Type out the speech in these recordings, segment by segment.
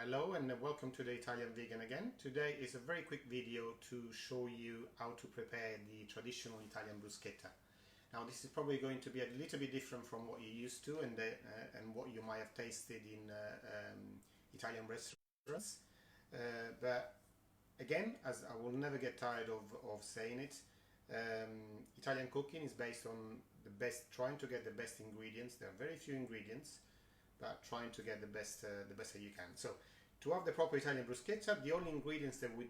Hello and welcome to the Italian Vegan again. Today is a very quick video to show you how to prepare the traditional Italian bruschetta. Now this is probably going to be a little bit different from what you're used to and what you might have tasted in Italian restaurants. But again, as I will never get tired of saying it, Italian cooking is based on trying to get the best ingredients. There are very few ingredients, but trying to get the best that you can. So to have the proper Italian bruschetta, the only ingredients that we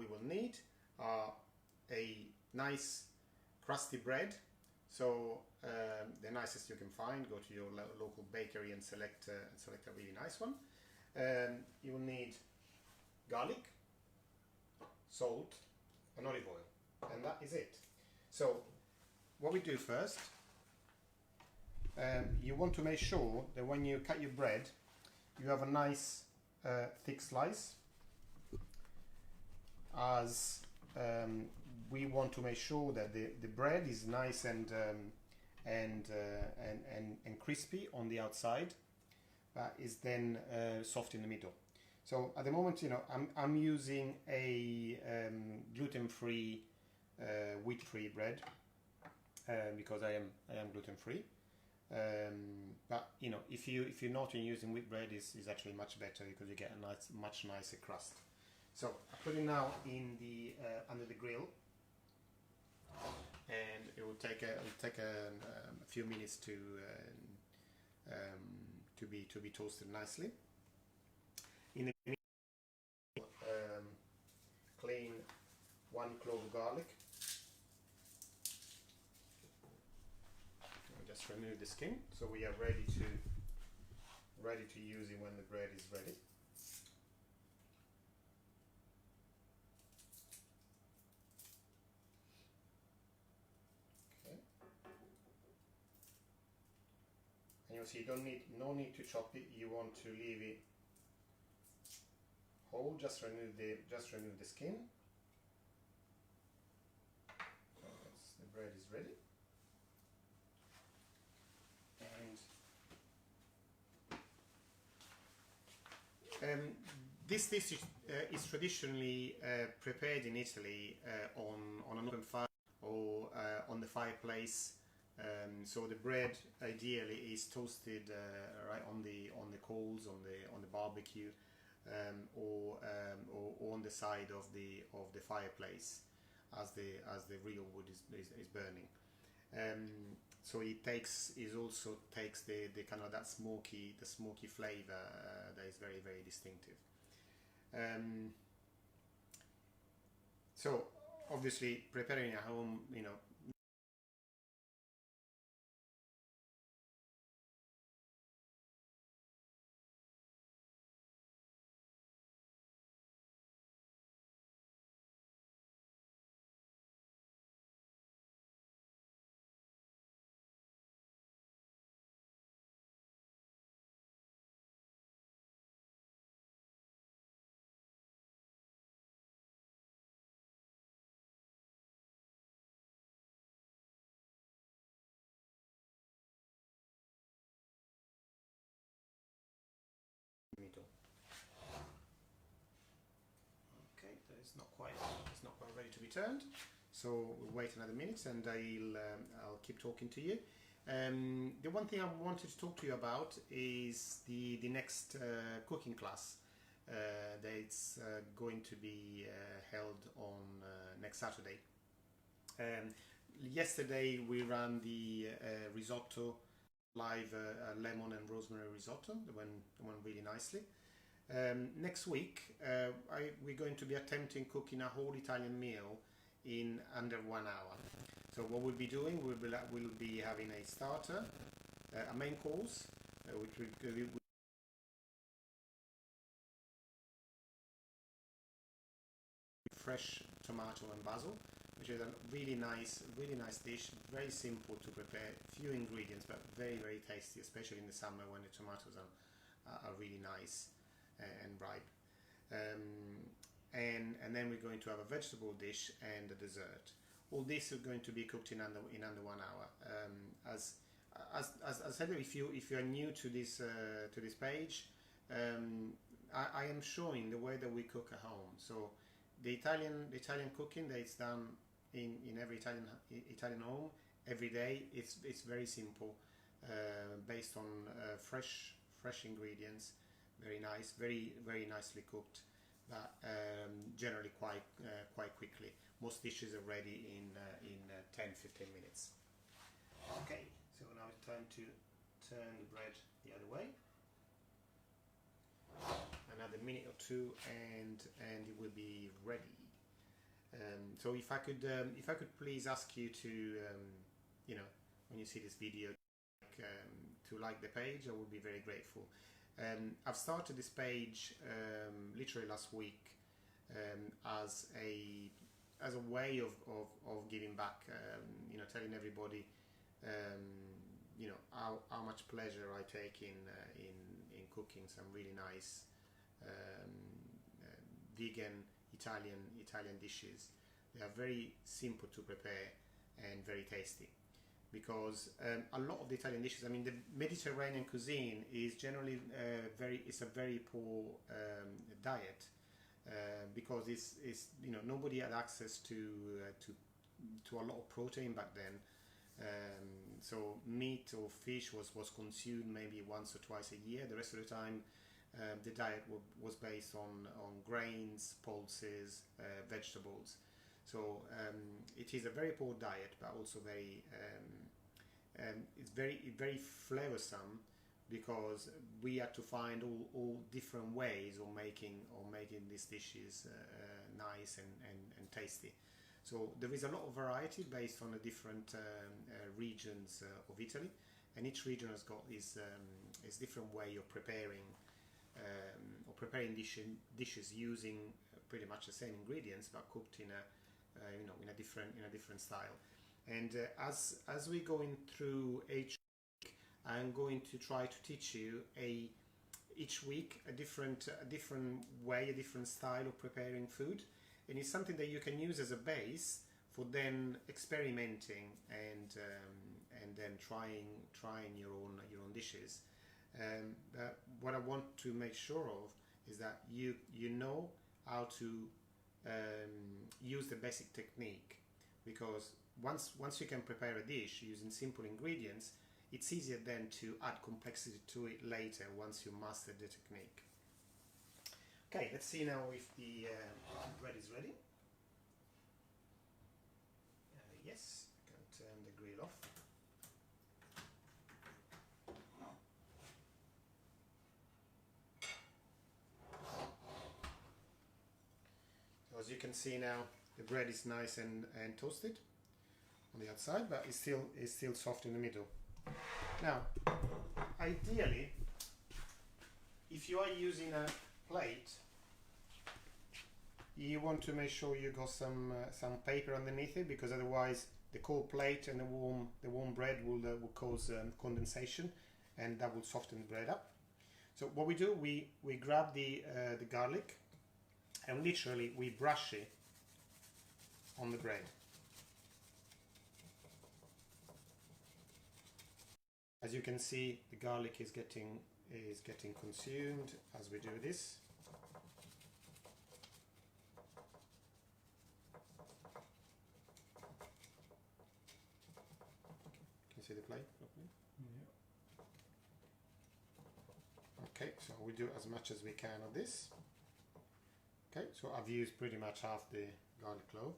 will need are a nice crusty bread. So the nicest you can find. Go to your local bakery and select a really nice one. You will need garlic, salt, and olive oil, and that is it. So what we do first, you want to make sure that when you cut your bread, you have a nice thick slice, as we want to make sure that the bread is nice and crispy on the outside, but is then soft in the middle. So at the moment, I'm using a gluten-free, wheat-free bread because I am gluten-free. But if you're not using wheat bread, is actually much better because you get a much nicer crust. So I put it now in the under the grill, and it will take a few minutes to be toasted nicely. In the meantime, clean 1 clove of garlic. Just remove the skin, so we are ready to use it when the bread is ready. Okay. And you'll see no need to chop it. You want to leave it whole. Just remove the skin. The bread is ready. This dish is traditionally prepared in Italy on an open fire or on the fireplace. So the bread ideally is toasted right on the coals, on the barbecue, or on the side of the fireplace as the real wood is burning. So it also takes the kind of that smoky flavor that is very, very distinctive. So obviously preparing at home, okay, it's not quite ready to be turned, so we'll wait another minute and I'll keep talking to you. The one thing I wanted to talk to you about is the next cooking class that's going to be held on next Saturday. Yesterday we ran the risotto live, lemon and rosemary risotto. It went really nicely. Next week we're going to be attempting cooking a whole Italian meal in under 1 hour. So what we'll be doing, we'll be having a starter, a main course, which will be fresh tomato and basil, which is a really nice dish. Very simple to prepare, few ingredients, but very, very tasty, especially in the summer when the tomatoes are really nice and ripe. And then we're going to have a vegetable dish and a dessert. All this is going to be cooked in under 1 hour. As I said, if you are new to this page, I am showing the way that we cook at home. So the Italian cooking that is done in every Italian home every day. It's very simple, based on fresh ingredients, very nice, very nicely cooked, but generally quite quickly. Most dishes are ready in 10-15 minutes. Okay, so now it's time to turn the bread the other way. Another minute or two, and it will be ready. So if I could please ask you to, you know, when you see this video, to like the page, I would be very grateful. I've started this page literally last week, as a way of giving back, you know, telling everybody, you know, how much pleasure I take in cooking some really nice vegan Italian dishes. They are very simple to prepare and very tasty, because a lot of the Italian dishes, I mean, the Mediterranean cuisine is generally it's a very poor diet, because it's you know, nobody had access to a lot of protein back then. So meat or fish was consumed maybe once or twice a year. The rest of the time, the diet was based on grains, pulses, vegetables. So it is a very poor diet, but also it's very flavorsome, because we had to find all different ways of making these dishes nice and tasty. So there is a lot of variety based on the different regions of Italy, and each region has got its different way of preparing dishes using pretty much the same ingredients, but cooked in a different style. And as we're going through each week, I'm going to try to teach you each week a different way, a different style of preparing food. And it's something that you can use as a base for then experimenting and then trying your own dishes. But what I want to make sure of is that you know how to use the basic technique, because once you can prepare a dish using simple ingredients, it's easier then to add complexity to it later once you master the technique. Okay, let's see now if the bread is ready. Yes, I can turn the grill off. So as you can see now, the bread is nice and toasted on the outside, but it's still soft in the middle. Now, ideally, if you are using a plate, you want to make sure you got some paper underneath it, because otherwise the cold plate and the warm bread will cause condensation, and that will soften the bread up. So what we do, we grab the garlic, and literally we brush it on the bread. As you can see, the garlic is getting consumed as we do this. Can you see the plate properly? Yeah. Okay, so we do as much as we can of this. Okay, so I've used pretty much half the garlic clove,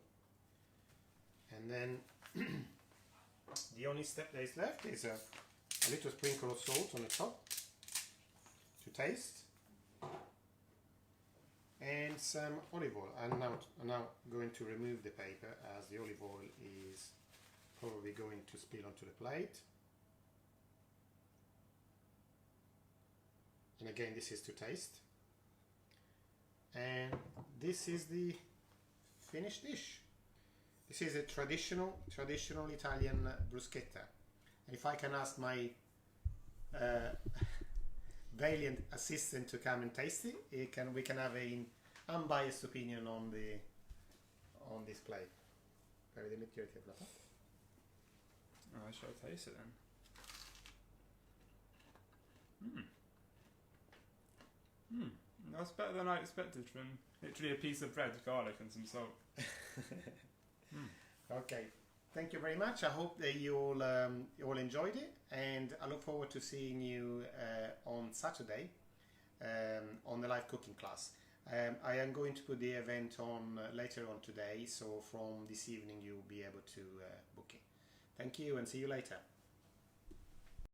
and then the only step that is left is a little sprinkle of salt on the top to taste, and some olive oil. I'm now going to remove the paper, as the olive oil is probably going to spill onto the plate. And again, this is to taste. And this is the finished dish. This is a traditional Italian bruschetta. And if I can ask my valiant assistant to come and taste it, we can have an unbiased opinion on this plate. I shall taste it then. That's better than I expected from literally a piece of bread, garlic and some salt. Okay, thank you very much. I hope that you all enjoyed it, and I look forward to seeing you on Saturday on the live cooking class. I am going to put the event on later on today, so from this evening you'll be able to book it. Thank you and see you later.